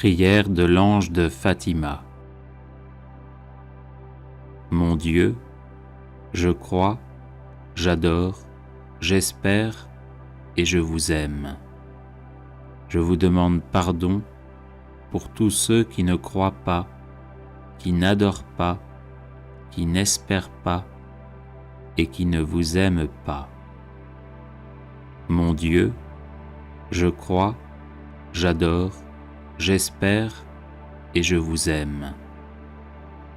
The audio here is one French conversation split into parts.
Prière de l'ange de Fatima. Mon Dieu, je crois, j'adore, j'espère et je vous aime. Je vous demande pardon pour tous ceux qui ne croient pas, qui n'adorent pas, qui n'espèrent pas et qui ne vous aiment pas. Mon Dieu, je crois, j'adore, j'espère et je vous aime.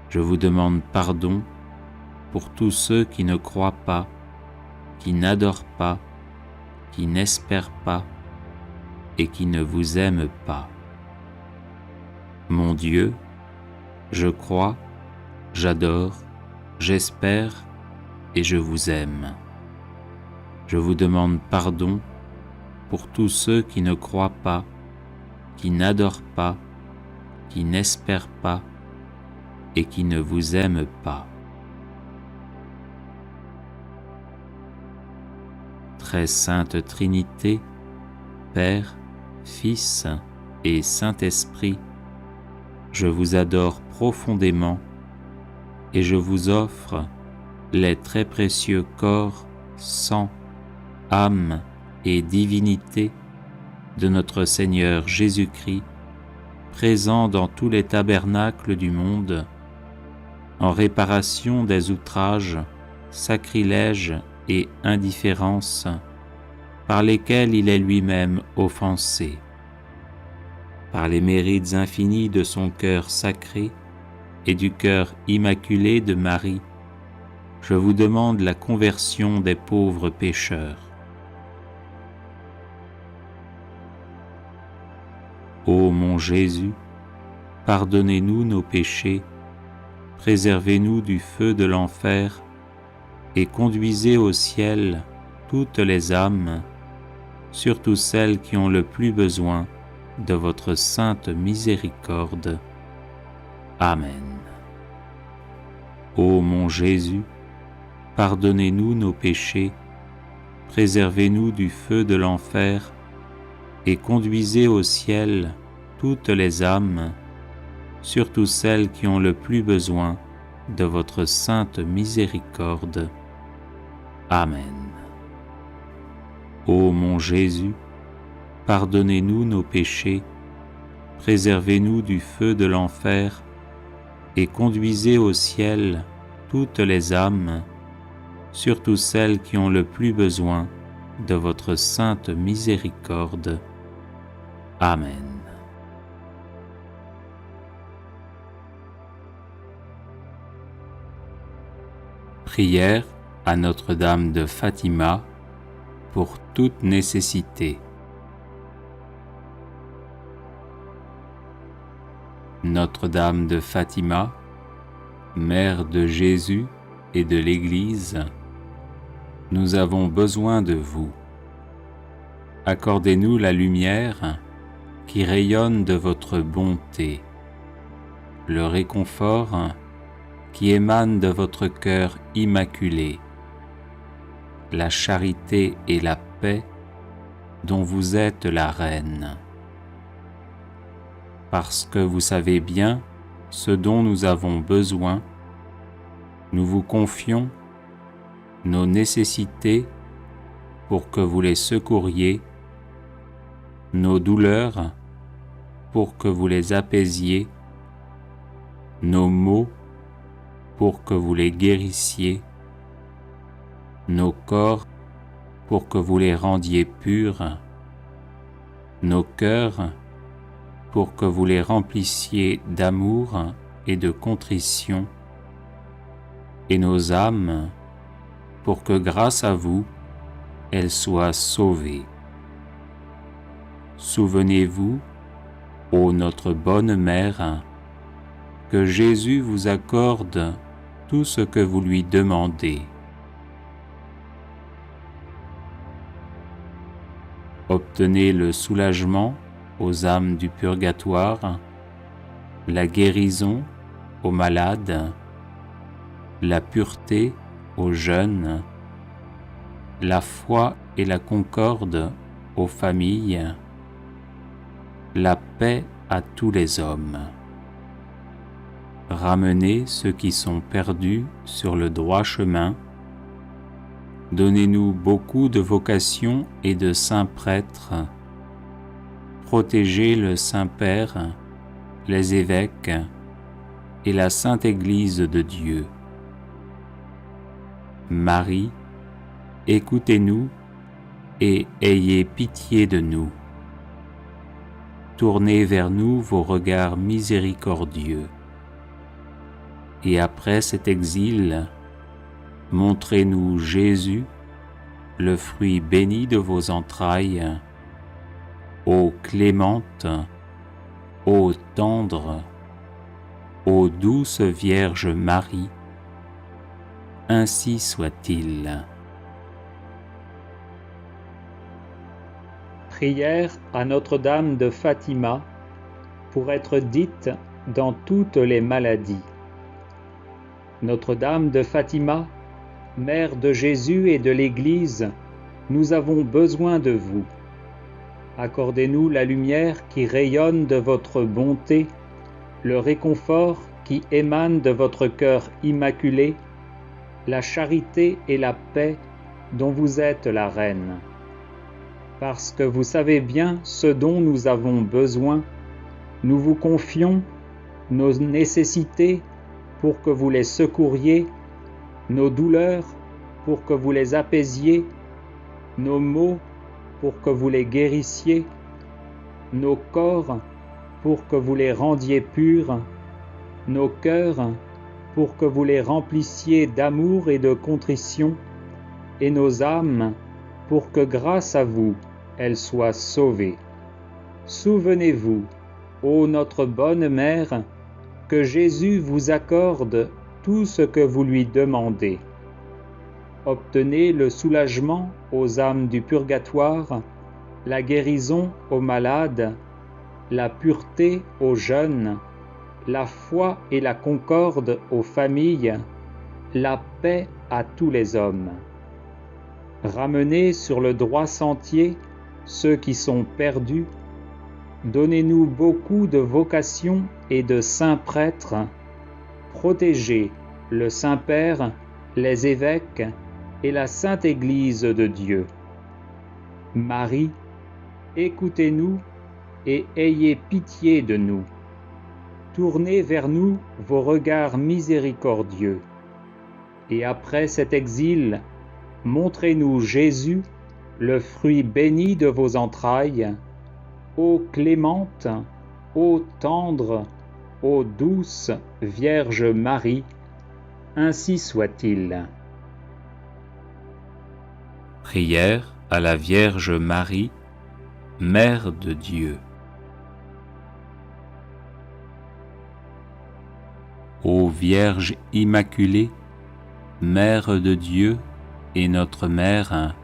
Je vous demande pardon pour tous ceux qui ne croient pas, qui n'adorent pas, qui n'espèrent pas et qui ne vous aiment pas. Mon Dieu, je crois, j'adore, j'espère et je vous aime. Je vous demande pardon pour tous ceux qui ne croient pas, qui n'adorent pas, qui n'espèrent pas et qui ne vous aiment pas. Très sainte Trinité, Père, Fils et Saint-Esprit, je vous adore profondément et je vous offre les très précieux corps, sang, âme et divinité de notre Seigneur Jésus-Christ, présent dans tous les tabernacles du monde, en réparation des outrages, sacrilèges et indifférences par lesquels il est lui-même offensé. Par les mérites infinis de son cœur sacré et du cœur immaculé de Marie, je vous demande la conversion des pauvres pécheurs. Ô mon Jésus, pardonnez-nous nos péchés, préservez-nous du feu de l'enfer et conduisez au ciel toutes les âmes, surtout celles qui ont le plus besoin de votre sainte miséricorde. Amen. Ô mon Jésus, pardonnez-nous nos péchés, préservez-nous du feu de l'enfer et conduisez au ciel toutes les âmes, surtout celles qui ont le plus besoin de votre sainte miséricorde. Amen. Ô mon Jésus, pardonnez-nous nos péchés, préservez-nous du feu de l'enfer et conduisez au ciel toutes les âmes, surtout celles qui ont le plus besoin de votre sainte miséricorde. Amen. Prière à Notre-Dame de Fatima pour toute nécessité. Notre-Dame de Fatima, Mère de Jésus et de l'Église, nous avons besoin de vous. Accordez-nous la lumière qui rayonne de votre bonté, le réconfort qui émane de votre cœur immaculé, la charité et la paix dont vous êtes la reine. Parce que vous savez bien ce dont nous avons besoin, nous vous confions nos nécessités pour que vous les secouriez, nos douleurs pour que vous les apaisiez, nos maux pour que vous les guérissiez, nos corps pour que vous les rendiez purs, nos cœurs pour que vous les remplissiez d'amour et de contrition, et nos âmes pour que grâce à vous, elles soient sauvées. Souvenez-vous, ô notre bonne Mère, que Jésus vous accorde tout ce que vous lui demandez. Obtenez le soulagement aux âmes du purgatoire, la guérison aux malades, la pureté aux jeunes, la foi et la concorde aux familles, la paix à tous les hommes. Ramenez ceux qui sont perdus sur le droit chemin. Donnez-nous beaucoup de vocations et de saints prêtres. Protégez le Saint-Père, les évêques et la Sainte Église de Dieu. Marie, écoutez-nous et ayez pitié de nous. Tournez vers nous vos regards miséricordieux. Et après cet exil, montrez-nous Jésus, le fruit béni de vos entrailles, ô clémente, ô tendre, ô douce Vierge Marie, ainsi soit-il. Prière à Notre-Dame de Fatima pour être dite dans toutes les maladies. Notre-Dame de Fatima, Mère de Jésus et de l'Église, nous avons besoin de vous. Accordez-nous la lumière qui rayonne de votre bonté, le réconfort qui émane de votre cœur immaculé, la charité et la paix dont vous êtes la reine. Parce que vous savez bien ce dont nous avons besoin, nous vous confions nos nécessités pour que vous les secouriez, nos douleurs pour que vous les apaisiez, nos maux pour que vous les guérissiez, nos corps pour que vous les rendiez purs, nos cœurs pour que vous les remplissiez d'amour et de contrition, et nos âmes pour que grâce à vous, elles soient sauvées. Souvenez-vous, ô notre bonne Mère, que Jésus vous accorde tout ce que vous lui demandez. Obtenez le soulagement aux âmes du purgatoire, la guérison aux malades, la pureté aux jeunes, la foi et la concorde aux familles, la paix à tous les hommes. Ramenez sur le droit sentier ceux qui sont perdus. Donnez-nous beaucoup de vocations et de saints prêtres. Protégez le Saint-Père, les évêques et la Sainte Église de Dieu. Marie, écoutez-nous et ayez pitié de nous. Tournez vers nous vos regards miséricordieux. Et après cet exil, montrez-nous Jésus, le fruit béni de vos entrailles, ô clémente, ô tendre, ô douce Vierge Marie, ainsi soit-il. Prière à la Vierge Marie, Mère de Dieu. Ô Vierge Immaculée, Mère de Dieu et notre Mère,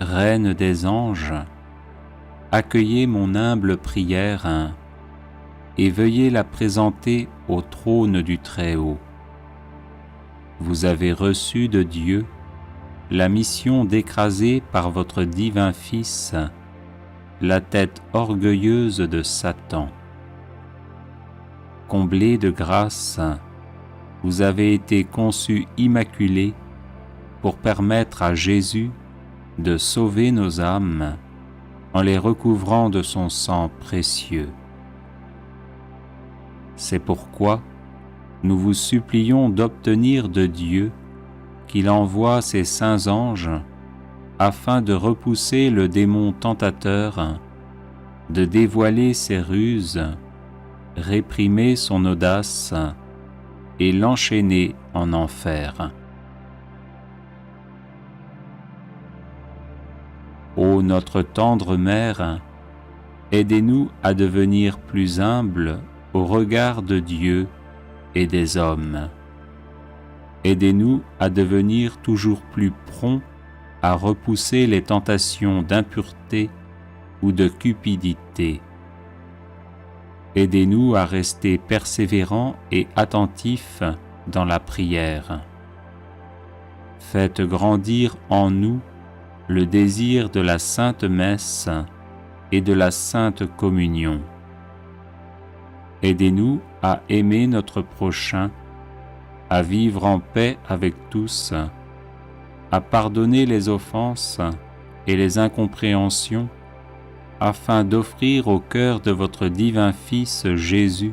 Reine des anges, accueillez mon humble prière et veuillez la présenter au trône du Très-Haut. Vous avez reçu de Dieu la mission d'écraser par votre divin Fils la tête orgueilleuse de Satan. Comblée de grâce, vous avez été conçue immaculée pour permettre à Jésus de sauver nos âmes en les recouvrant de son sang précieux. C'est pourquoi nous vous supplions d'obtenir de Dieu qu'il envoie ses saints anges afin de repousser le démon tentateur, de dévoiler ses ruses, réprimer son audace et l'enchaîner en enfer. Ô notre tendre Mère, aidez-nous à devenir plus humbles au regard de Dieu et des hommes. Aidez-nous à devenir toujours plus prompts à repousser les tentations d'impureté ou de cupidité. Aidez-nous à rester persévérants et attentifs dans la prière. Faites grandir en nous le désir de la Sainte Messe et de la Sainte Communion. Aidez-nous à aimer notre prochain, à vivre en paix avec tous, à pardonner les offenses et les incompréhensions, afin d'offrir au cœur de votre divin Fils Jésus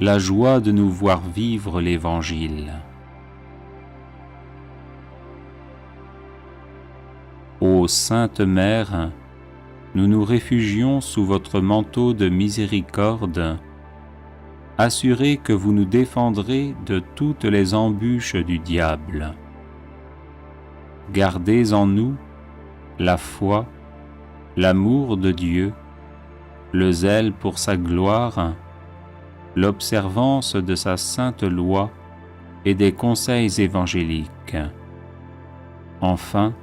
la joie de nous voir vivre l'Évangile. Ô Sainte Mère, nous nous réfugions sous votre manteau de miséricorde, assurés que vous nous défendrez de toutes les embûches du diable. Gardez en nous la foi, l'amour de Dieu, le zèle pour sa gloire, l'observance de sa sainte loi et des conseils évangéliques. Enfin,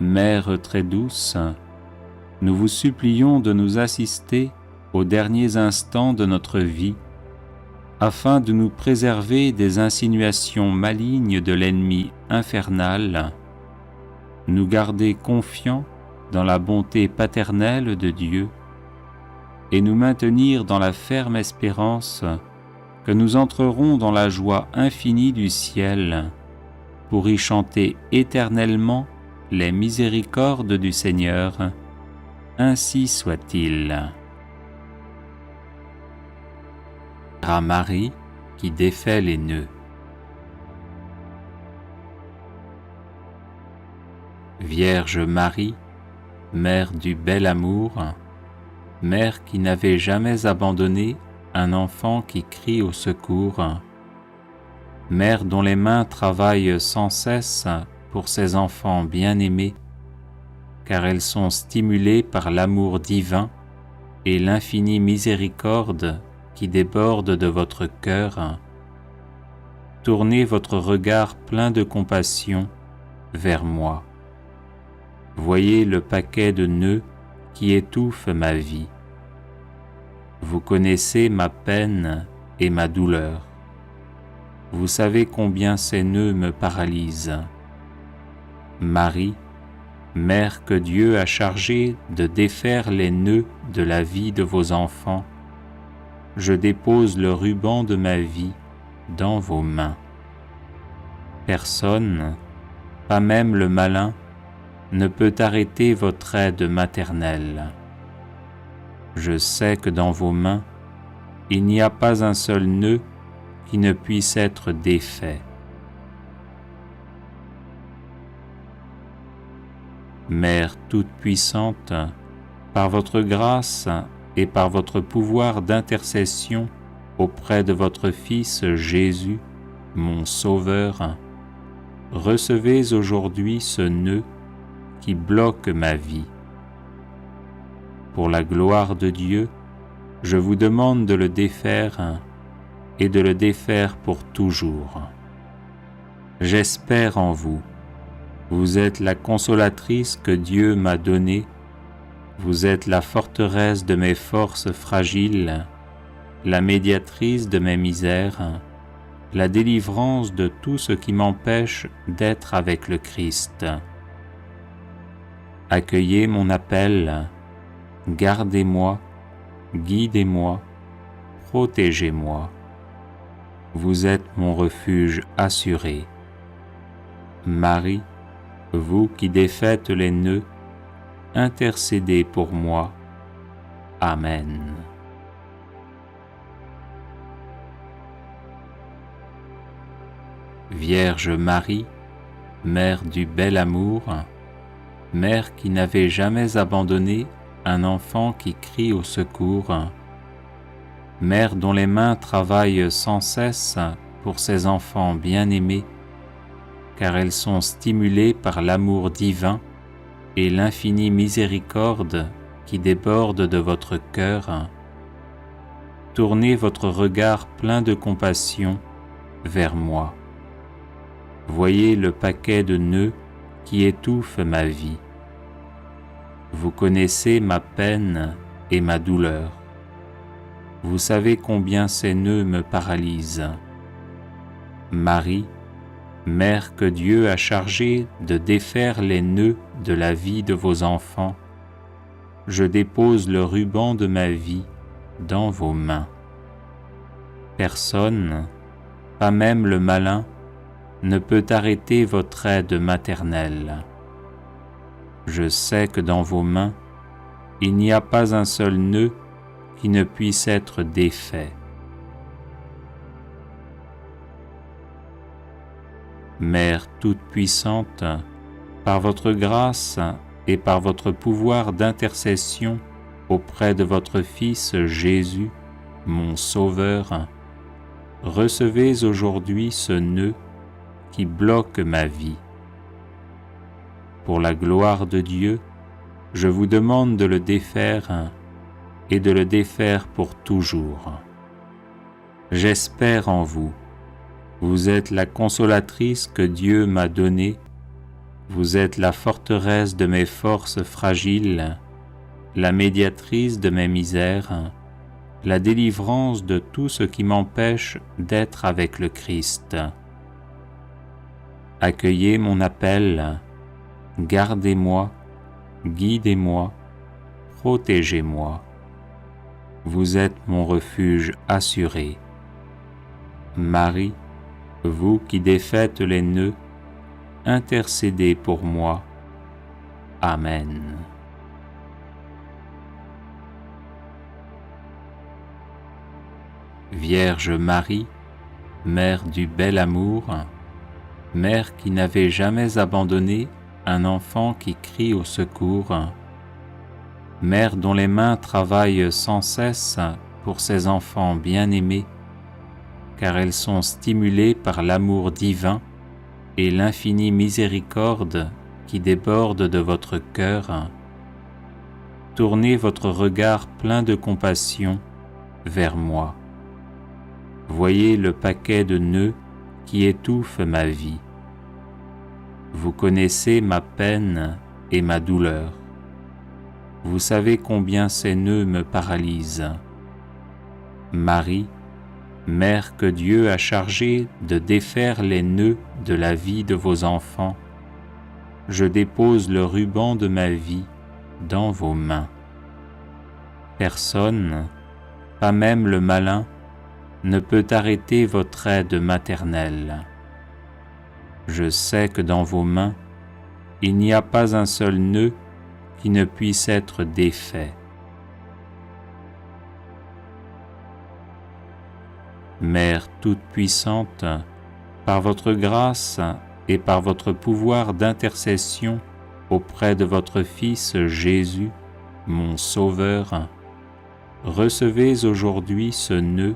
Mère très douce, nous vous supplions de nous assister aux derniers instants de notre vie, afin de nous préserver des insinuations malignes de l'ennemi infernal, nous garder confiants dans la bonté paternelle de Dieu et nous maintenir dans la ferme espérance que nous entrerons dans la joie infinie du ciel pour y chanter éternellement les miséricordes du Seigneur. Ainsi soit-il. À Marie qui défait les nœuds. Vierge Marie, Mère du bel amour, Mère qui n'avait jamais abandonné un enfant qui crie au secours, Mère dont les mains travaillent sans cesse pour ses enfants bien-aimés, car elles sont stimulées par l'amour divin et l'infinie miséricorde qui déborde de votre cœur. Tournez votre regard plein de compassion vers moi. Voyez le paquet de nœuds qui étouffe ma vie. Vous connaissez ma peine et ma douleur. Vous savez combien ces nœuds me paralysent. Marie, Mère que Dieu a chargée de défaire les nœuds de la vie de vos enfants, je dépose le ruban de ma vie dans vos mains. Personne, pas même le malin, ne peut arrêter votre aide maternelle. Je sais que dans vos mains, il n'y a pas un seul nœud qui ne puisse être défait. Mère toute-puissante, par votre grâce et par votre pouvoir d'intercession auprès de votre Fils Jésus, mon Sauveur, recevez aujourd'hui ce nœud qui bloque ma vie. Pour la gloire de Dieu, je vous demande de le défaire et de le défaire pour toujours. J'espère en vous. Vous êtes la consolatrice que Dieu m'a donnée. Vous êtes la forteresse de mes forces fragiles, la médiatrice de mes misères, la délivrance de tout ce qui m'empêche d'être avec le Christ. Accueillez mon appel, gardez-moi, guidez-moi, protégez-moi. Vous êtes mon refuge assuré. Marie, vous qui défaites les nœuds, intercédez pour moi. Amen. Vierge Marie, Mère du bel amour, Mère qui n'avait jamais abandonné un enfant qui crie au secours, Mère dont les mains travaillent sans cesse pour ses enfants bien-aimés, car elles sont stimulées par l'amour divin et l'infinie miséricorde qui déborde de votre cœur. Tournez votre regard plein de compassion vers moi. Voyez le paquet de nœuds qui étouffe ma vie. Vous connaissez ma peine et ma douleur. Vous savez combien ces nœuds me paralysent. Marie, Mère que Dieu a chargée de défaire les nœuds de la vie de vos enfants, je dépose le ruban de ma vie dans vos mains. Personne, pas même le malin, ne peut arrêter votre aide maternelle. Je sais que dans vos mains, il n'y a pas un seul nœud qui ne puisse être défait. Mère toute-puissante, par votre grâce et par votre pouvoir d'intercession auprès de votre Fils Jésus, mon Sauveur, recevez aujourd'hui ce nœud qui bloque ma vie. Pour la gloire de Dieu, je vous demande de le défaire et de le défaire pour toujours. J'espère en vous. Vous êtes la consolatrice que Dieu m'a donnée. Vous êtes la forteresse de mes forces fragiles, la médiatrice de mes misères, la délivrance de tout ce qui m'empêche d'être avec le Christ. Accueillez mon appel, gardez-moi, guidez-moi, protégez-moi. Vous êtes mon refuge assuré. Marie, vous qui défaites les nœuds, intercédez pour moi. Amen. Vierge Marie, Mère du bel amour, Mère qui n'avait jamais abandonné un enfant qui crie au secours, Mère dont les mains travaillent sans cesse pour ses enfants bien-aimés, car elles sont stimulées par l'amour divin et l'infinie miséricorde qui déborde de votre cœur. Tournez votre regard plein de compassion vers moi. Voyez le paquet de nœuds qui étouffe ma vie. Vous connaissez ma peine et ma douleur. Vous savez combien ces nœuds me paralysent. Marie, Mère que Dieu a chargée de défaire les nœuds de la vie de vos enfants, je dépose le ruban de ma vie dans vos mains. Personne, pas même le malin, ne peut arrêter votre aide maternelle. Je sais que dans vos mains, il n'y a pas un seul nœud qui ne puisse être défait. Mère toute-puissante, par votre grâce et par votre pouvoir d'intercession auprès de votre Fils Jésus, mon Sauveur, recevez aujourd'hui ce nœud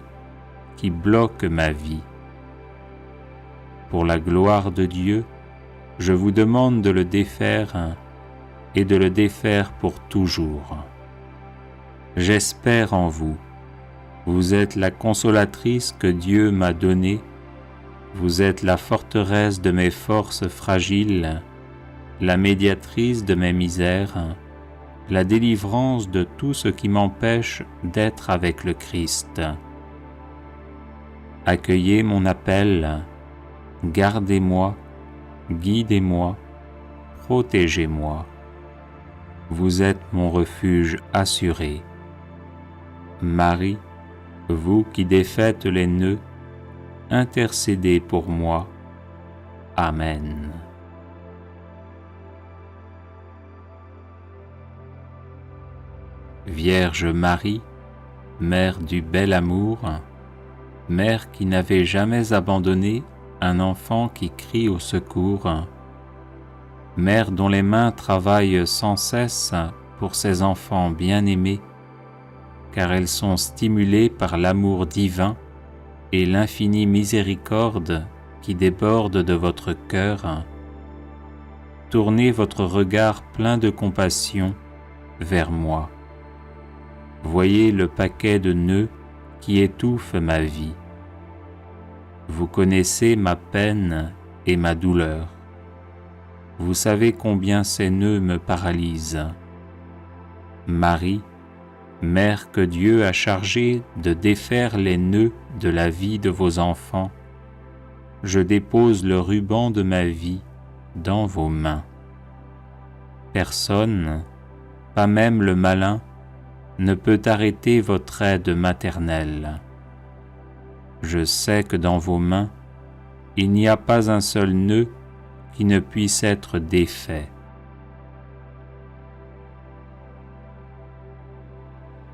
qui bloque ma vie. Pour la gloire de Dieu, je vous demande de le défaire et de le défaire pour toujours. J'espère en vous. Vous êtes la consolatrice que Dieu m'a donnée. Vous êtes la forteresse de mes forces fragiles, la médiatrice de mes misères, la délivrance de tout ce qui m'empêche d'être avec le Christ. Accueillez mon appel, gardez-moi, guidez-moi, protégez-moi. Vous êtes mon refuge assuré. Marie, vous qui défaites les nœuds, intercédez pour moi. Amen. Vierge Marie, Mère du bel amour, Mère qui n'avait jamais abandonné un enfant qui crie au secours, Mère dont les mains travaillent sans cesse pour ses enfants bien-aimés, car elles sont stimulées par l'amour divin et l'infinie miséricorde qui déborde de votre cœur. Tournez votre regard plein de compassion vers moi. Voyez le paquet de nœuds qui étouffe ma vie. Vous connaissez ma peine et ma douleur. Vous savez combien ces nœuds me paralysent. Marie, Mère que Dieu a chargée de défaire les nœuds de la vie de vos enfants, je dépose le ruban de ma vie dans vos mains. Personne, pas même le malin, ne peut arrêter votre aide maternelle. Je sais que dans vos mains, il n'y a pas un seul nœud qui ne puisse être défait.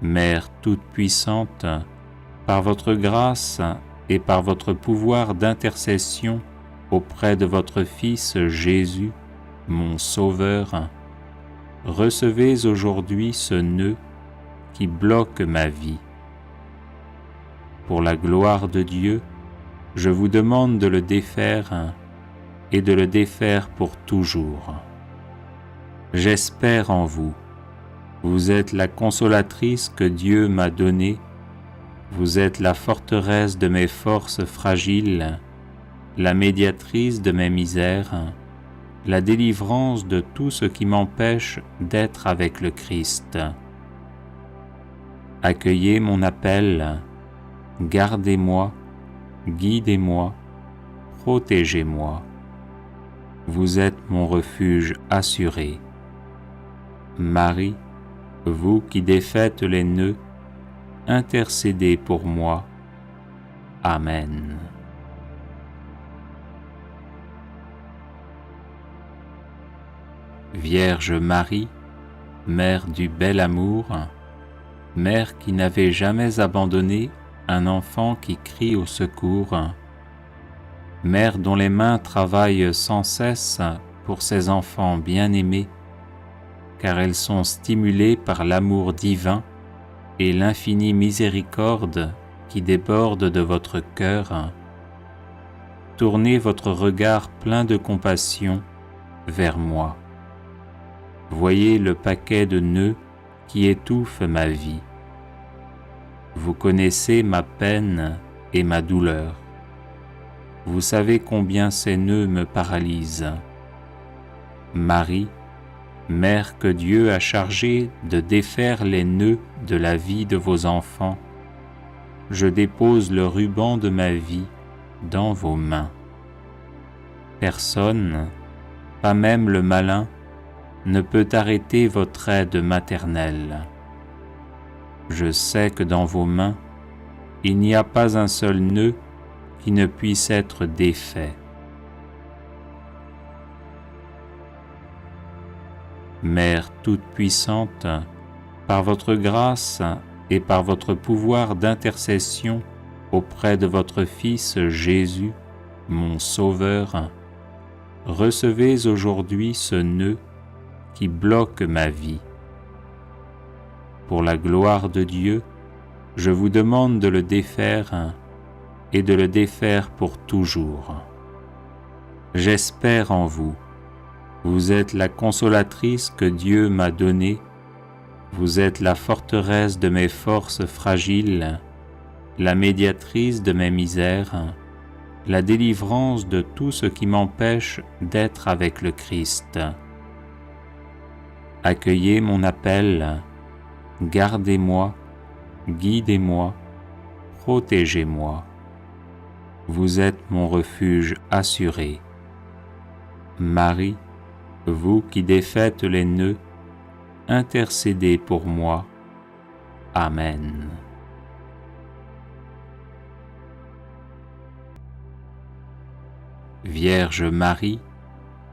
Mère toute-puissante, par votre grâce et par votre pouvoir d'intercession auprès de votre Fils Jésus, mon Sauveur, recevez aujourd'hui ce nœud qui bloque ma vie. Pour la gloire de Dieu, je vous demande de le défaire et de le défaire pour toujours. J'espère en vous. Vous êtes la consolatrice que Dieu m'a donnée. Vous êtes la forteresse de mes forces fragiles, la médiatrice de mes misères, la délivrance de tout ce qui m'empêche d'être avec le Christ. Accueillez mon appel, gardez-moi, guidez-moi, protégez-moi. Vous êtes mon refuge assuré. Marie, vous qui défaites les nœuds, intercédez pour moi. Amen. Vierge Marie, Mère du bel amour, Mère qui n'avait jamais abandonné un enfant qui crie au secours, Mère dont les mains travaillent sans cesse pour ses enfants bien-aimés, car elles sont stimulées par l'amour divin et l'infinie miséricorde qui déborde de votre cœur. Tournez votre regard plein de compassion vers moi. Voyez le paquet de nœuds qui étouffe ma vie. Vous connaissez ma peine et ma douleur. Vous savez combien ces nœuds me paralysent. Marie, Mère que Dieu a chargée de défaire les nœuds de la vie de vos enfants, je dépose le ruban de ma vie dans vos mains. Personne, pas même le malin, ne peut arrêter votre aide maternelle. Je sais que dans vos mains, il n'y a pas un seul nœud qui ne puisse être défait. Mère toute-puissante, par votre grâce et par votre pouvoir d'intercession auprès de votre Fils Jésus, mon Sauveur, recevez aujourd'hui ce nœud qui bloque ma vie. Pour la gloire de Dieu, je vous demande de le défaire et de le défaire pour toujours. J'espère en vous. Vous êtes la consolatrice que Dieu m'a donnée. Vous êtes la forteresse de mes forces fragiles, la médiatrice de mes misères, la délivrance de tout ce qui m'empêche d'être avec le Christ. Accueillez mon appel, gardez-moi, guidez-moi, protégez-moi. Vous êtes mon refuge assuré. Marie, vous qui défaites les nœuds, intercédez pour moi. Amen. Vierge Marie,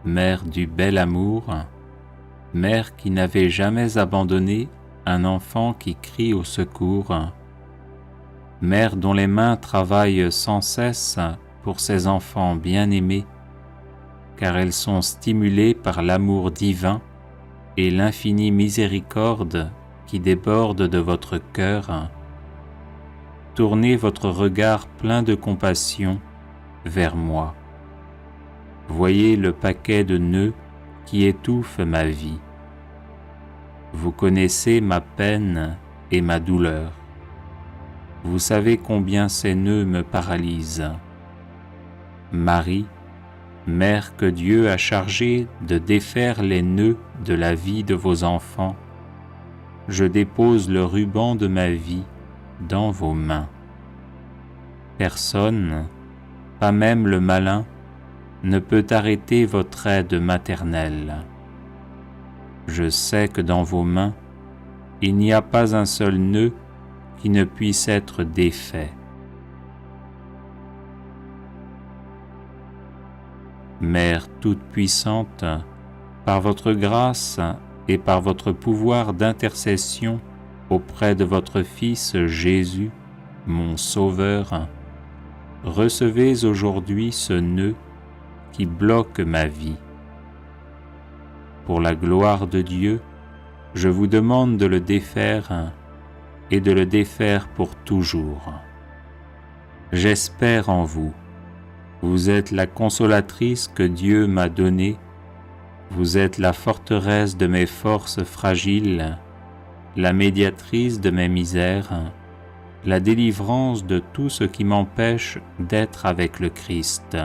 Mère du bel amour, Mère qui n'avait jamais abandonné un enfant qui crie au secours, Mère dont les mains travaillent sans cesse pour ses enfants bien-aimés, car elles sont stimulées par l'amour divin et l'infinie miséricorde qui déborde de votre cœur. Tournez votre regard plein de compassion vers moi. Voyez le paquet de nœuds qui étouffe ma vie. Vous connaissez ma peine et ma douleur. Vous savez combien ces nœuds me paralysent. Marie, Mère que Dieu a chargée de défaire les nœuds de la vie de vos enfants, je dépose le ruban de ma vie dans vos mains. Personne, pas même le malin, ne peut arrêter votre aide maternelle. Je sais que dans vos mains, il n'y a pas un seul nœud qui ne puisse être défait. Mère toute-puissante, par votre grâce et par votre pouvoir d'intercession auprès de votre Fils Jésus, mon Sauveur, recevez aujourd'hui ce nœud qui bloque ma vie. Pour la gloire de Dieu, je vous demande de le défaire et de le défaire pour toujours. J'espère en vous. Vous êtes la consolatrice que Dieu m'a donnée. Vous êtes la forteresse de mes forces fragiles, la médiatrice de mes misères, la délivrance de tout ce qui m'empêche d'être avec le Christ.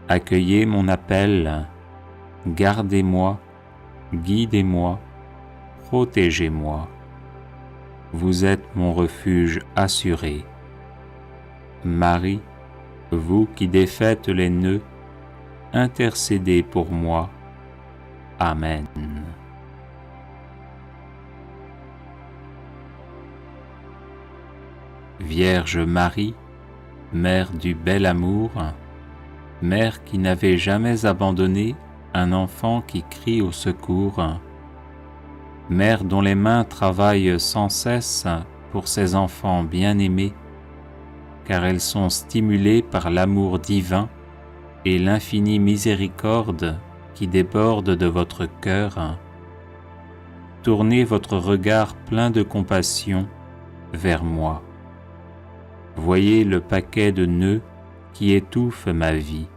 Accueillez mon appel, gardez-moi, guidez-moi, protégez-moi. Vous êtes mon refuge assuré. Marie, vous qui défaites les nœuds, intercédez pour moi. Amen. Vierge Marie, Mère du bel amour, Mère qui n'avait jamais abandonné un enfant qui crie au secours, Mère dont les mains travaillent sans cesse pour ses enfants bien-aimés, car elles sont stimulées par l'amour divin et l'infinie miséricorde qui déborde de votre cœur. Tournez votre regard plein de compassion vers moi. Voyez le paquet de nœuds qui étouffe ma vie.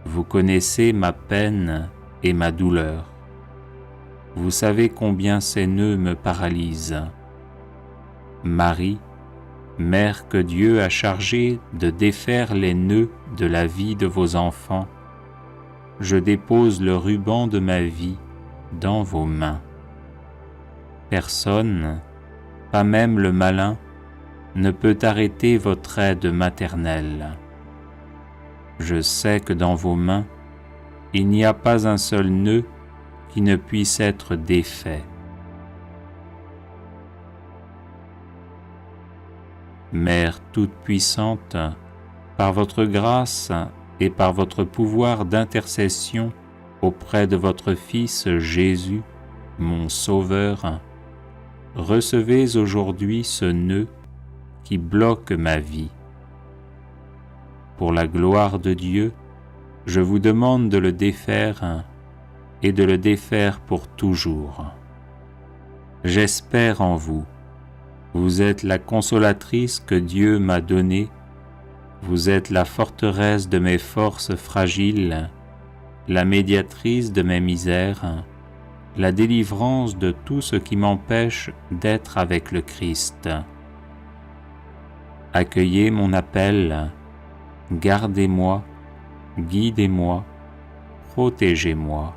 Vous connaissez ma peine et ma douleur. Vous savez combien ces nœuds me paralysent. Marie, Mère que Dieu a chargée de défaire les nœuds de la vie de vos enfants, je dépose le ruban de ma vie dans vos mains. Personne, pas même le malin, ne peut arrêter votre aide maternelle. Je sais que dans vos mains, il n'y a pas un seul nœud qui ne puisse être défait. Mère toute-puissante, par votre grâce et par votre pouvoir d'intercession auprès de votre Fils Jésus, mon Sauveur, recevez aujourd'hui ce nœud qui bloque ma vie. Pour la gloire de Dieu, je vous demande de le défaire et de le défaire pour toujours. J'espère en vous. Vous êtes la consolatrice que Dieu m'a donnée. Vous êtes la forteresse de mes forces fragiles, la médiatrice de mes misères, la délivrance de tout ce qui m'empêche d'être avec le Christ. Accueillez mon appel, gardez-moi, guidez-moi, protégez-moi.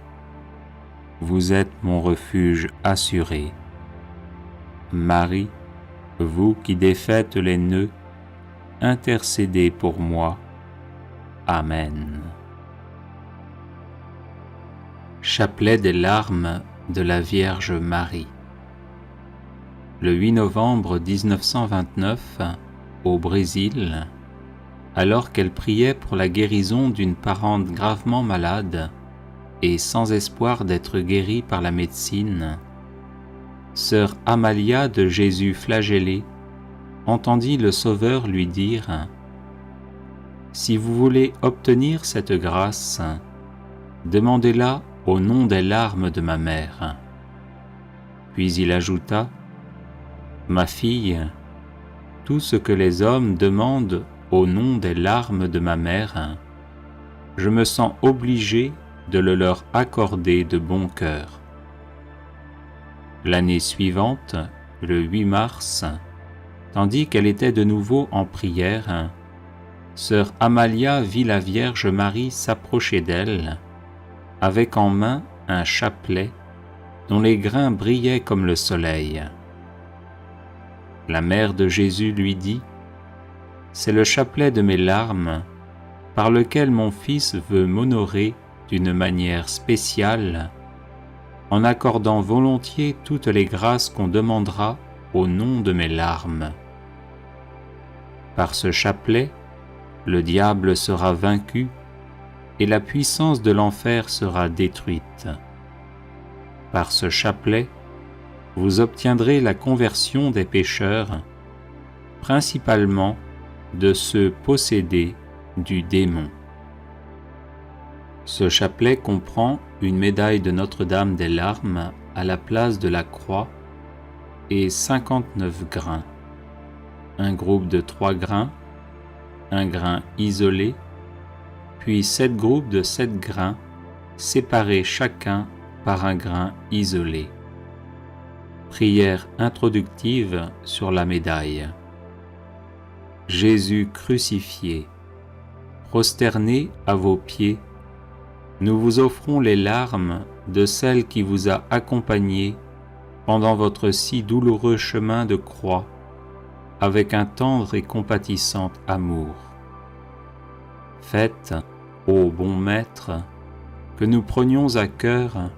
Vous êtes mon refuge assuré. Marie, vous qui défaites les nœuds, intercédez pour moi. Amen. Chapelet des larmes de la Vierge Marie. Le 8 novembre 1929, au Brésil, alors qu'elle priait pour la guérison d'une parente gravement malade et sans espoir d'être guérie par la médecine, sœur Amalia de Jésus flagellé entendit le Sauveur lui dire « Si vous voulez obtenir cette grâce, demandez-la au nom des larmes de ma mère. » Puis il ajouta « Ma fille, tout ce que les hommes demandent au nom des larmes de ma mère, je me sens obligé de le leur accorder de bon cœur. » L'année suivante, le 8 mars, tandis qu'elle était de nouveau en prière, sœur Amalia vit la Vierge Marie s'approcher d'elle, avec en main un chapelet dont les grains brillaient comme le soleil. La mère de Jésus lui dit « C'est le chapelet de mes larmes, par lequel mon Fils veut m'honorer d'une manière spéciale, en accordant volontiers toutes les grâces qu'on demandera au nom de mes larmes. Par ce chapelet, Le diable sera vaincu et la puissance de l'enfer sera détruite. Par ce chapelet, vous obtiendrez la conversion des pécheurs, principalement de ceux possédés du démon. Ce chapelet comprend une médaille de Notre-Dame des Larmes à la place de la croix et 59 grains, un groupe de 3 grains, un grain isolé, puis 7 groupes de 7 grains séparés chacun par un grain isolé. Prière introductive sur la médaille. Jésus crucifié, prosterné à vos pieds, nous vous offrons les larmes de celle qui vous a accompagné pendant votre si douloureux chemin de croix avec un tendre et compatissant amour. Faites, ô bon Maître, que nous prenions à cœur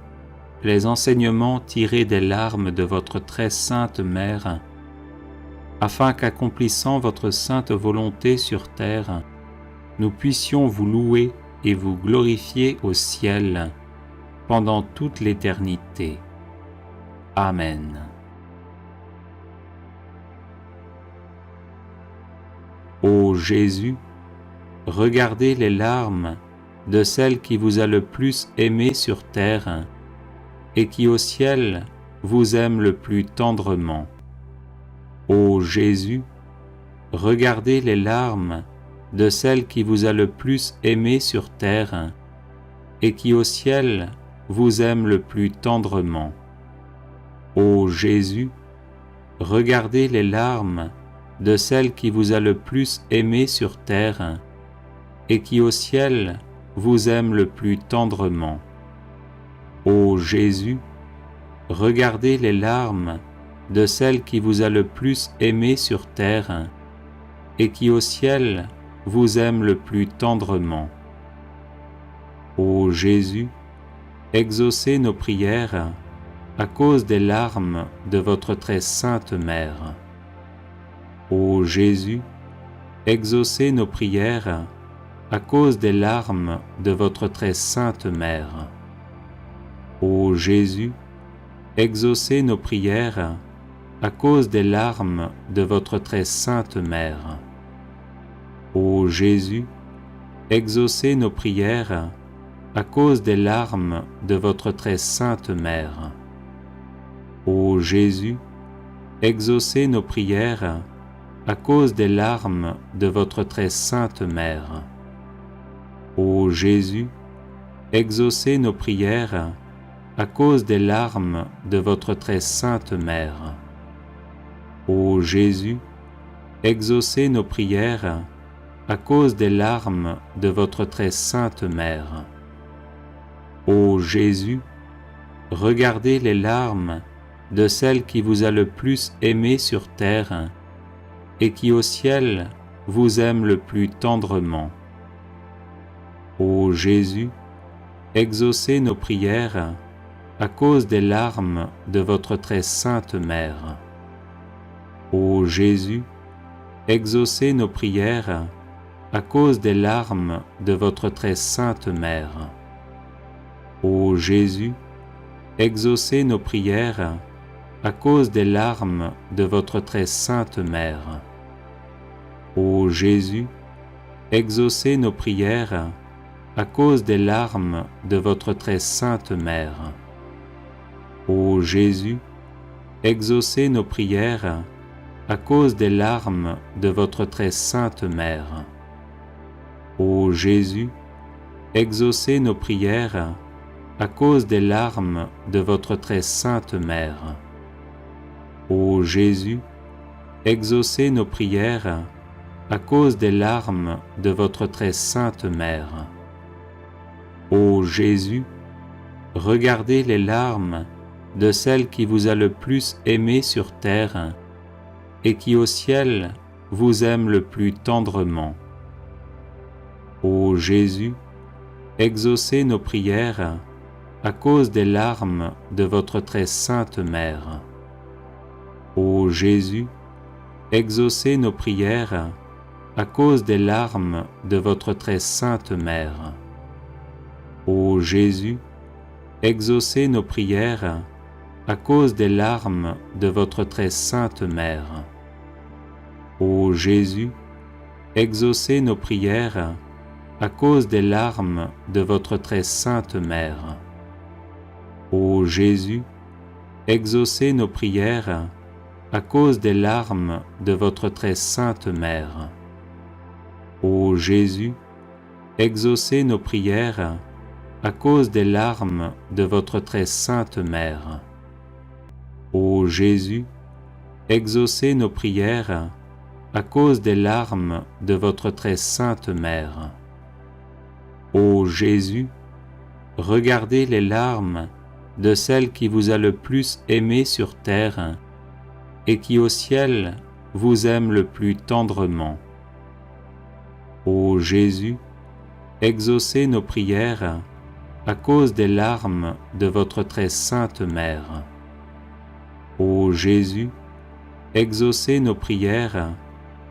les enseignements tirés des larmes de votre très sainte Mère, afin qu'accomplissant votre sainte volonté sur terre, nous puissions vous louer et vous glorifier au ciel pendant toute l'éternité. Amen. Ô Jésus, regardez les larmes de celle qui vous a le plus aimé sur terre et qui au ciel vous aime le plus tendrement. Ô Jésus, regardez les larmes de celle qui vous a le plus aimé sur terre et qui au ciel vous aime le plus tendrement. Ô Jésus, regardez les larmes de celle qui vous a le plus aimé sur terre et qui au ciel vous aime le plus tendrement. Ô Jésus, regardez les larmes de celle qui vous a le plus aimé sur terre et qui au ciel vous aime le plus tendrement. Ô Jésus, exaucez nos prières à cause des larmes de votre très sainte Mère. Ô Jésus, exaucez nos prières à cause des larmes de votre très sainte Mère. Ô Jésus, exaucez nos prières à cause des larmes de votre très sainte Mère. Ô Jésus, exaucez nos prières à cause des larmes de votre très sainte Mère. Ô Jésus, exaucez nos prières à cause des larmes de votre très sainte Mère. Ô Jésus, exaucez nos prières à cause des larmes de votre très sainte Mère. Ô Jésus, exaucez nos prières à cause des larmes de votre très sainte Mère. Ô Jésus, regardez les larmes de celle qui vous a le plus aimé sur terre et qui au ciel vous aime le plus tendrement. Ô Jésus, exaucez nos prières à cause des larmes de votre très sainte Mère. Ô Jésus, exaucez nos prières à cause des larmes de votre très sainte Mère. Ô Jésus, exaucez nos prières à cause des larmes de votre très sainte Mère. Ô Jésus, exaucez nos prières à cause des larmes de votre très sainte Mère. Ô Jésus, exaucez nos prières à cause des larmes de votre très sainte Mère. Ô Jésus, exaucez nos prières à cause des larmes de votre très sainte Mère. Ô Jésus, exaucez nos prières à cause des larmes de votre très sainte Mère. Ô Jésus, regardez les larmes de celle qui vous a le plus aimé sur terre et qui au ciel vous aime le plus tendrement. Ô Jésus, exaucez nos prières à cause des larmes de votre très sainte Mère. Ô Jésus, exaucez nos prières à cause des larmes de votre très sainte mère. Ô Jésus, exaucez nos prières à cause des larmes de votre très sainte mère. Ô Jésus, exaucez nos prières à cause des larmes de votre très sainte mère. Ô Jésus, exaucez nos prières à cause des larmes de votre très sainte mère. Ô Jésus, exaucez nos prières à cause des larmes de votre très sainte mère. Ô Jésus, exaucez nos prières à cause des larmes de votre très sainte mère. Ô Jésus, regardez les larmes de celle qui vous a le plus aimé sur terre et qui au ciel vous aime le plus tendrement. Ô Jésus, exaucez nos prières à cause des larmes de votre très sainte mère. Ô Jésus, exaucez nos prières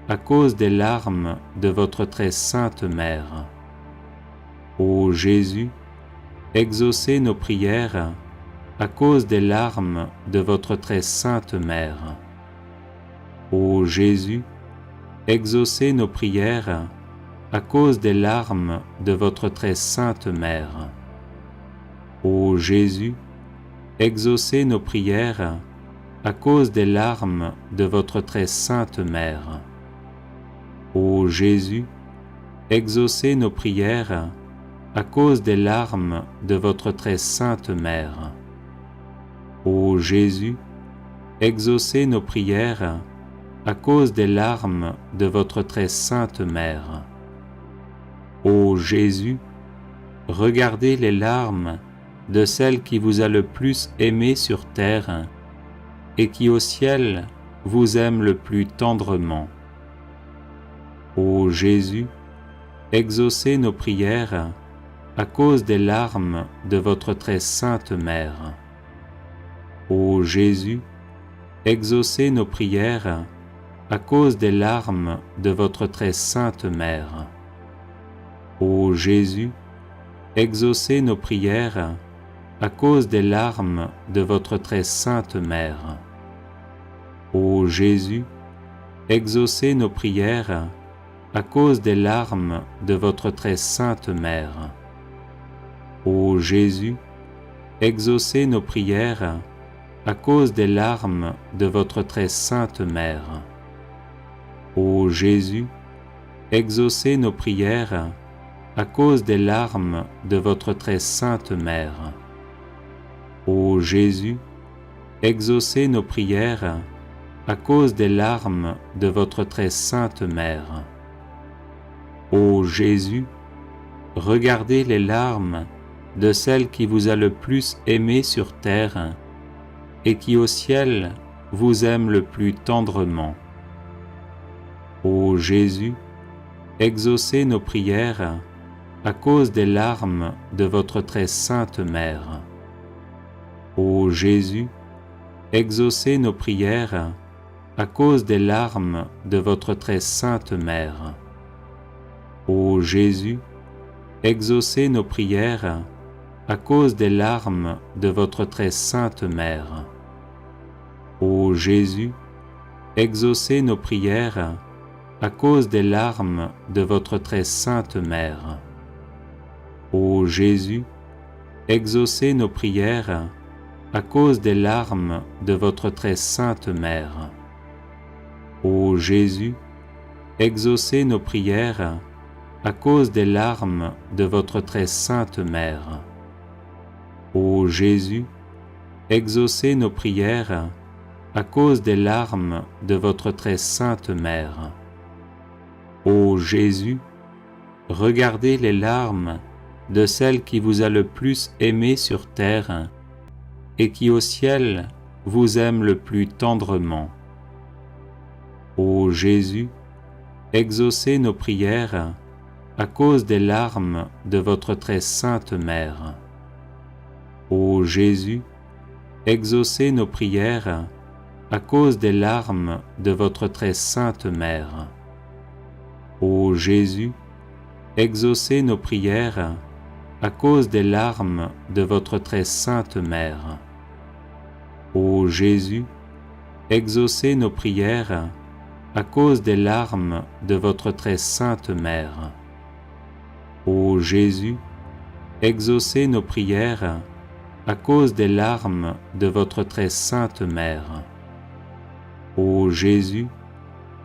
à cause des larmes de votre très sainte mère. Ô Jésus, exaucez nos prières à cause des larmes de votre très sainte mère. Ô Jésus, exaucez nos prières à cause des larmes de votre très sainte mère. Ô Jésus, exaucez nos prières à cause des larmes de votre très sainte mère. Ô Jésus, exaucez nos prières à cause des larmes de votre très sainte mère. Ô Jésus, exaucez nos prières à cause des larmes de votre très sainte mère. Ô Jésus, regardez les larmes de celle qui vous a le plus aimé sur terre et qui au ciel vous aime le plus tendrement. Ô Jésus, exaucez nos prières à cause des larmes de votre très sainte mère. Ô Jésus, exaucez nos prières à cause des larmes de votre très sainte mère. Ô Jésus, exaucez nos prières à cause des larmes de votre très sainte mère. Ô Jésus, exaucez nos prières à cause des larmes de votre très sainte mère. Ô Jésus, exaucez nos prières à cause des larmes de votre très sainte mère. Ô Jésus, exaucez nos prières à cause des larmes de votre très sainte mère. Ô Jésus, exaucez nos prières à cause des larmes de votre très sainte mère. Ô Jésus, regardez les larmes de celle qui vous a le plus aimé sur terre et qui au ciel vous aime le plus tendrement. Ô Jésus, exaucez nos prières à cause des larmes de votre très sainte mère. Ô Jésus, exaucez nos prières à cause des larmes de votre très sainte mère. Ô Jésus, exaucez nos prières à cause des larmes de votre très sainte mère. Ô Jésus, exaucez nos prières à cause des larmes de votre très sainte mère. Ô Jésus, exaucez nos prières à cause des larmes de votre très sainte mère. Ô Jésus, exaucez nos prières à cause des larmes de votre très sainte mère. Ô Jésus, exaucez nos prières à cause des larmes de votre très sainte mère. Ô Jésus, regardez les larmes de celle qui vous a le plus aimé sur terre et qui au ciel vous aime le plus tendrement. Ô Jésus, exaucez nos prières à cause des larmes de votre très sainte mère. Ô Jésus, exaucez nos prières à cause des larmes de votre très sainte mère. Ô Jésus, exaucez nos prières à cause des larmes de votre très sainte Mère. Ô Jésus, exaucez nos prières à cause des larmes de votre très sainte Mère. Ô Jésus, exaucez nos prières à cause des larmes de votre très sainte Mère. Ô Jésus,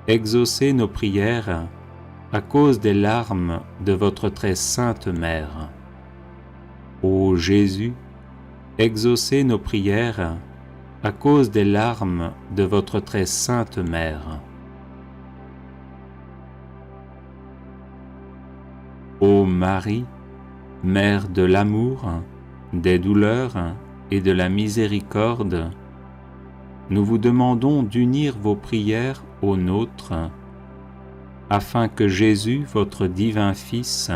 exaucez nos prières à cause des larmes de votre très sainte Mère. Ô Jésus, exaucez nos prières à cause des larmes de votre très sainte Mère. Ô Marie, Mère de l'amour, des douleurs et de la miséricorde, nous vous demandons d'unir vos prières aux nôtres, afin que Jésus, votre divin Fils,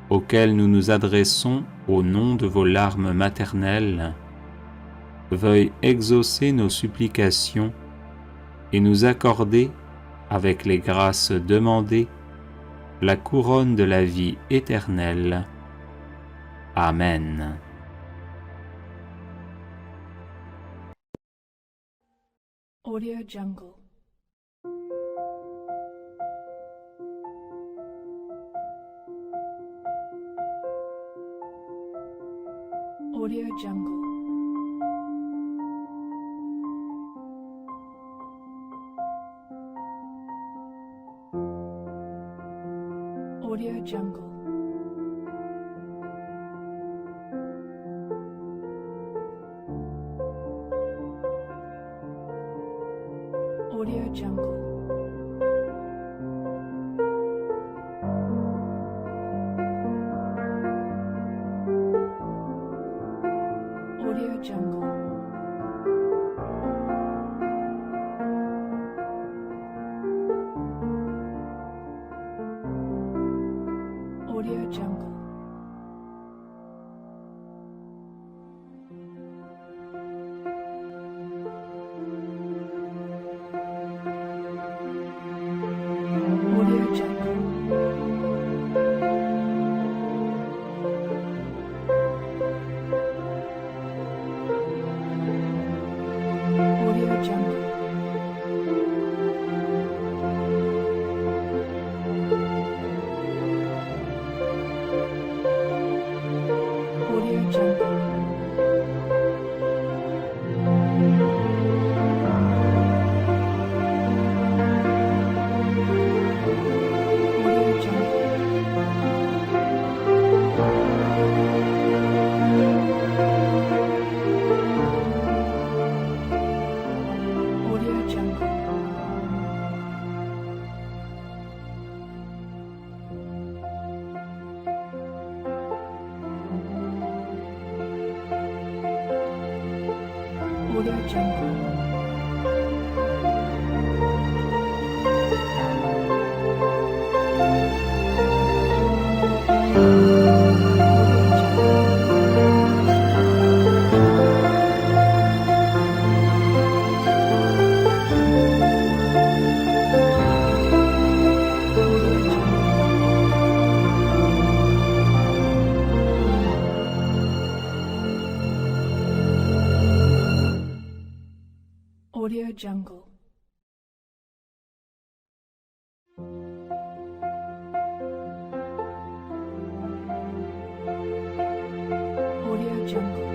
auquel nous nous adressons au nom de vos larmes maternelles, veuille exaucer nos supplications et nous accorder, avec les grâces demandées, la couronne de la vie éternelle. Amen. Audio Jungle. Audio Jungle. Audio Jungle. Audio Jungle. Audio Jungle. Audio Jungle. Audio Jungle. Audio Jungle. Audio Jungle. Audio Jungle. Audio Jungle. Audio Jungle. Audio Jungle. Audio Jungle.